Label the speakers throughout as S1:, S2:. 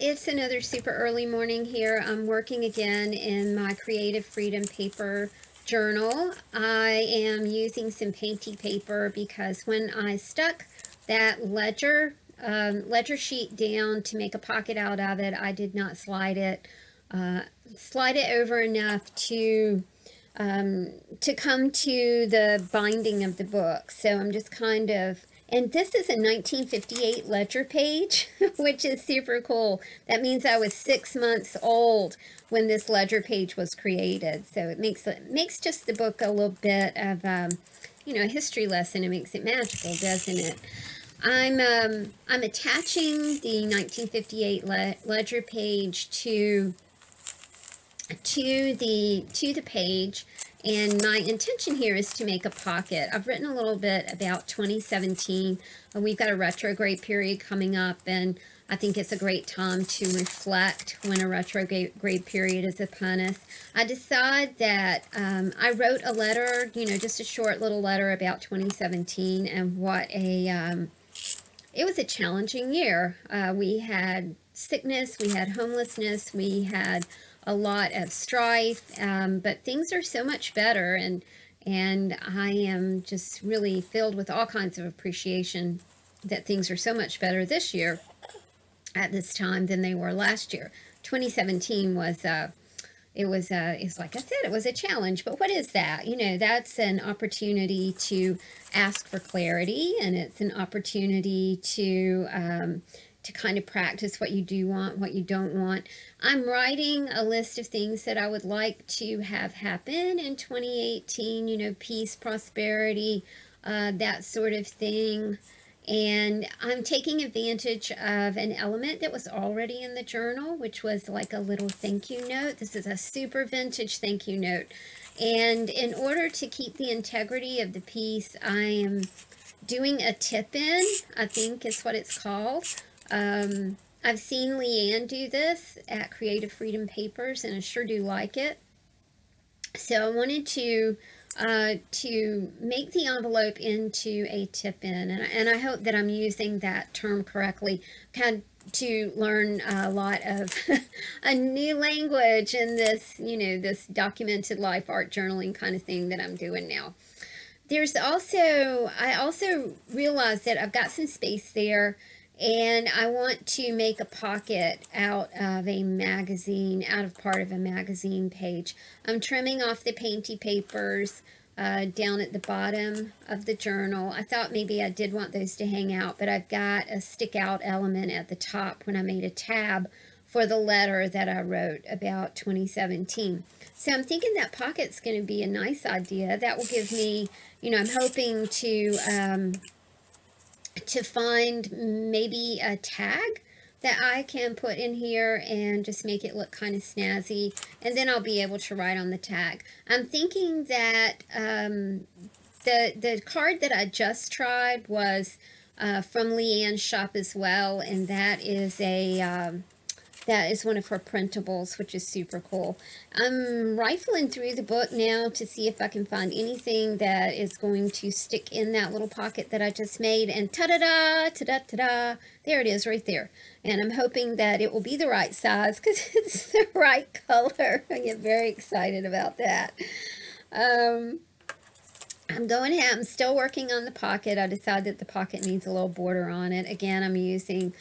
S1: It's another super early morning here. I'm working again in my Creative Freedom paper journal. I am using some painty paper because when I stuck that ledger sheet down to make a pocket out of it, I did not slide it over enough to come to the binding of the book. So I'm just kind of, and this is a 1958 ledger page, which is super cool. That means I was 6 months old when this ledger page was created. So it makes just the book a little bit of, a history lesson. It makes it magical, doesn't it? I'm attaching the 1958 ledger page to the page, and my intention here is to make a pocket. I've written a little bit about 2017. We've got a retrograde period coming up, and I think it's a great time to reflect when a retrograde period is upon us. I decide that I wrote a letter, just a short little letter about 2017 and what it was a challenging year. We had sickness, we had homelessness, we had a lot of strife, but things are so much better, and I am just really filled with all kinds of appreciation that things are so much better this year at this time than they were last year. 2017 was it's like I said, it was a challenge, but what is that? That's an opportunity to ask for clarity, and it's an opportunity to kind of practice what you do want, what you don't want. I'm writing a list of things that I would like to have happen in 2018, peace, prosperity, that sort of thing. And I'm taking advantage of an element that was already in the journal, which was like a little thank you note. This is a super vintage thank you note. And in order to keep the integrity of the piece, I am doing a tip-in, I think is what it's called. I've seen Leanne do this at Creative Freedom Papers, and I sure do like it. So I wanted to make the envelope into a tip-in, and I hope that I'm using that term correctly. Had to learn a lot of a new language in this, this documented life art journaling kind of thing that I'm doing now. I also realized that I've got some space there, and I want to make a pocket out of a magazine, out of part of a magazine page. I'm trimming off the painty papers down at the bottom of the journal. I thought maybe I did want those to hang out, but I've got a stick out element at the top when I made a tab for the letter that I wrote about 2017. So I'm thinking that pocket's going to be a nice idea. That will give me, I'm hoping to find maybe a tag that I can put in here and just make it look kind of snazzy, and then I'll be able to write on the tag. I'm thinking that the card that I just tried was from Leanne's shop as well, and that is one of her printables, which is super cool. I'm rifling through the book now to see if I can find anything that is going to stick in that little pocket that I just made, and ta-da-da, ta-da-ta-da, there it is right there. And I'm hoping that it will be the right size because it's the right color. I get very excited about that. I'm still working on the pocket. I decided that the pocket needs a little border on it. Again, I'm using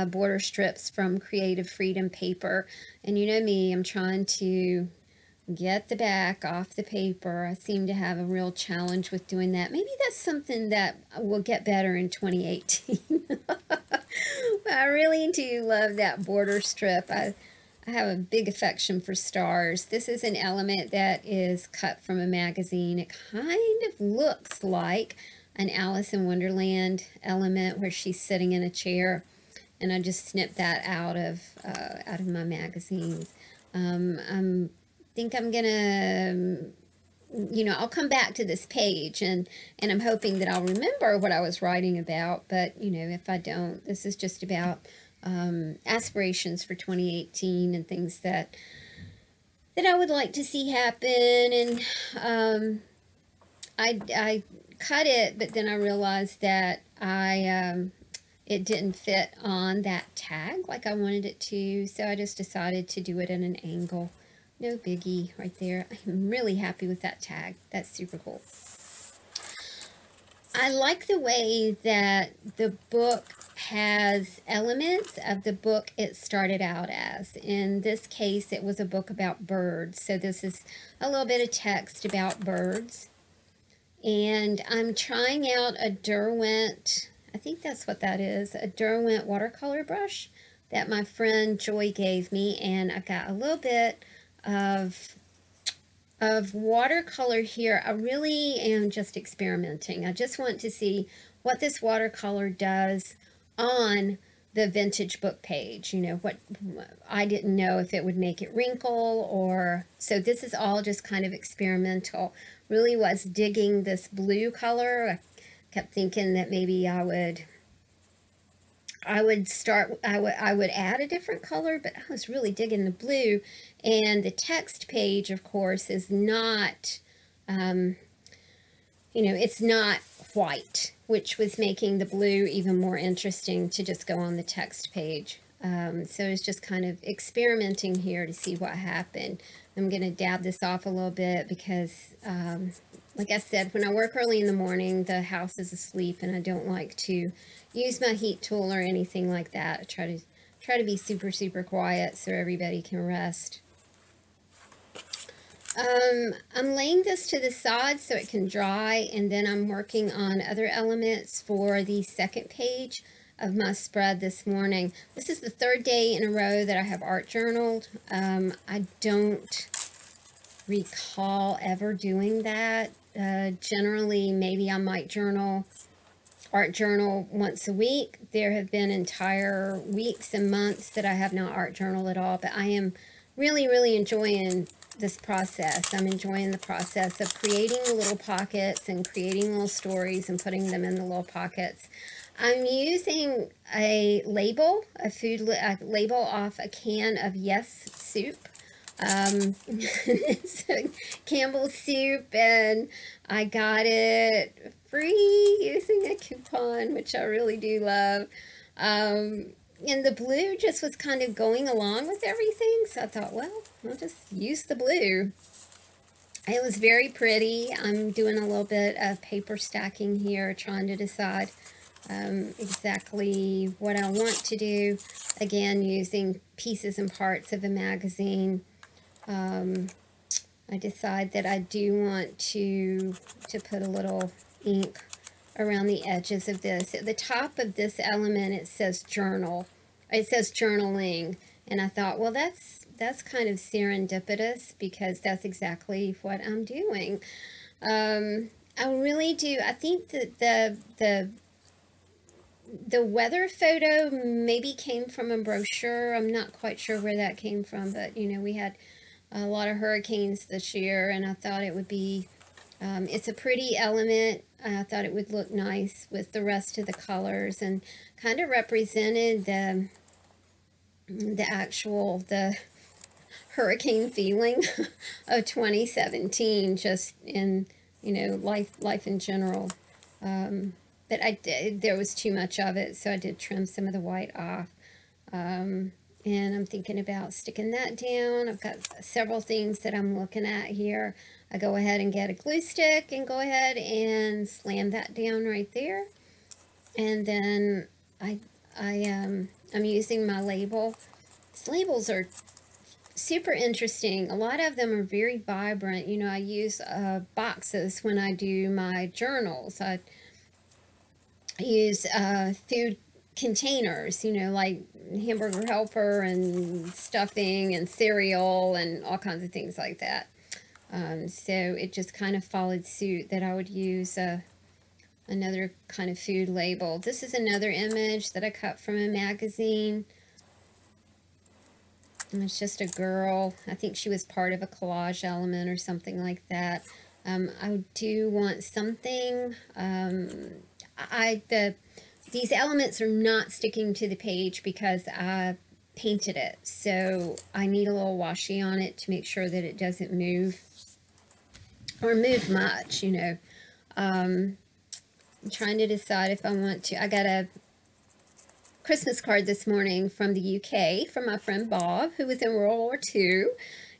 S1: border strips from Creative Freedom paper, and you know me, I'm trying to get the back off the paper. I seem to have a real challenge with doing that. Maybe that's something that will get better in 2018. I really do love that border strip. I have a big affection for stars. This is an element that is cut from a magazine. It kind of looks like an Alice in Wonderland element where she's sitting in a chair, and I just snipped that out of my magazines. I think I'm gonna, I'll come back to this page, and I'm hoping that I'll remember what I was writing about, but, if I don't, this is just about aspirations for 2018 and things that I would like to see happen, and I cut it, but then I realized that it didn't fit on that tag like I wanted it to, so I just decided to do it at an angle. No biggie right there. I'm really happy with that tag. That's super cool. I like the way that the book has elements of the book it started out as. In this case, it was a book about birds. So this is a little bit of text about birds. And I'm trying out a Derwent, I think that's what that is, a Derwent watercolor brush that my friend Joy gave me. And I've got a little bit of watercolor here. I really am just experimenting. I just want to see what this watercolor does on the vintage book page. You know, what I didn't know if it would make it wrinkle, or so this is all just kind of experimental. Really was digging this blue color. I kept thinking that maybe I would add a different color, but I was really digging the blue. And the text page, of course, is not, you know, it's not white, which was making the blue even more interesting to just go on the text page. So it's just kind of experimenting here to see what happened. I'm going to dab this off a little bit because, like I said, when I work early in the morning, the house is asleep and I don't like to use my heat tool or anything like that. I try to be super, super quiet so everybody can rest. I'm laying this to the side so it can dry, and then I'm working on other elements for the second page of my spread this morning. This is the third day in a row that I have art journaled. I don't recall ever doing that. Generally, maybe I might art journal once a week. There have been entire weeks and months that I have not art journaled at all, but I am really, really enjoying this process. I'm enjoying the process of creating the little pockets and creating little stories and putting them in the little pockets. I'm using a label, a label off a can of Yes soup. It's Campbell's soup, and I got it free using a coupon, which I really do love. And the blue just was kind of going along with everything, so I thought, well, I'll just use the blue. It was very pretty. I'm doing a little bit of paper stacking here, trying to decide exactly what I want to do. Again, using pieces and parts of a magazine. I decide that I do want to put a little ink around the edges of this. At the top of this element, it says journal. It says journaling, and I thought, well, that's kind of serendipitous because that's exactly what I'm doing. I really do. I think that the weather photo maybe came from a brochure. I'm not quite sure where that came from, but you know, we had a lot of hurricanes this year, and I thought it would be, it's a pretty element. I thought it would look nice with the rest of the colors and kind of represented the hurricane feeling of 2017, just in, you know, life in general. But there was too much of it, so I did trim some of the white off. And I'm thinking about sticking that down. I've got several things that I'm looking at here. I go ahead and get a glue stick and go ahead and slam that down right there. And then I'm using my label. These labels are super interesting. A lot of them are very vibrant. You know, I use boxes when I do my journals. I use food containers, you know, like Hamburger Helper and stuffing and cereal and all kinds of things like that. So it just kind of followed suit that I would use another kind of food label. This is another image that I cut from a magazine. And it's just a girl. I think she was part of a collage element or something like that. I do want something. These elements are not sticking to the page because I painted it. So I need a little washi on it to make sure that it doesn't move or move much, you know. I'm trying to decide if I want to. I got a Christmas card this morning from the UK from my friend Bob, who was in World War II.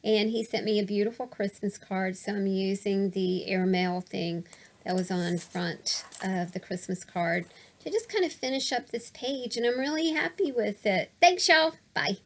S1: And he sent me a beautiful Christmas card, so I'm using the airmail thing that was on front of the Christmas card to just kind of finish up this page, and I'm really happy with it. Thanks, y'all. Bye.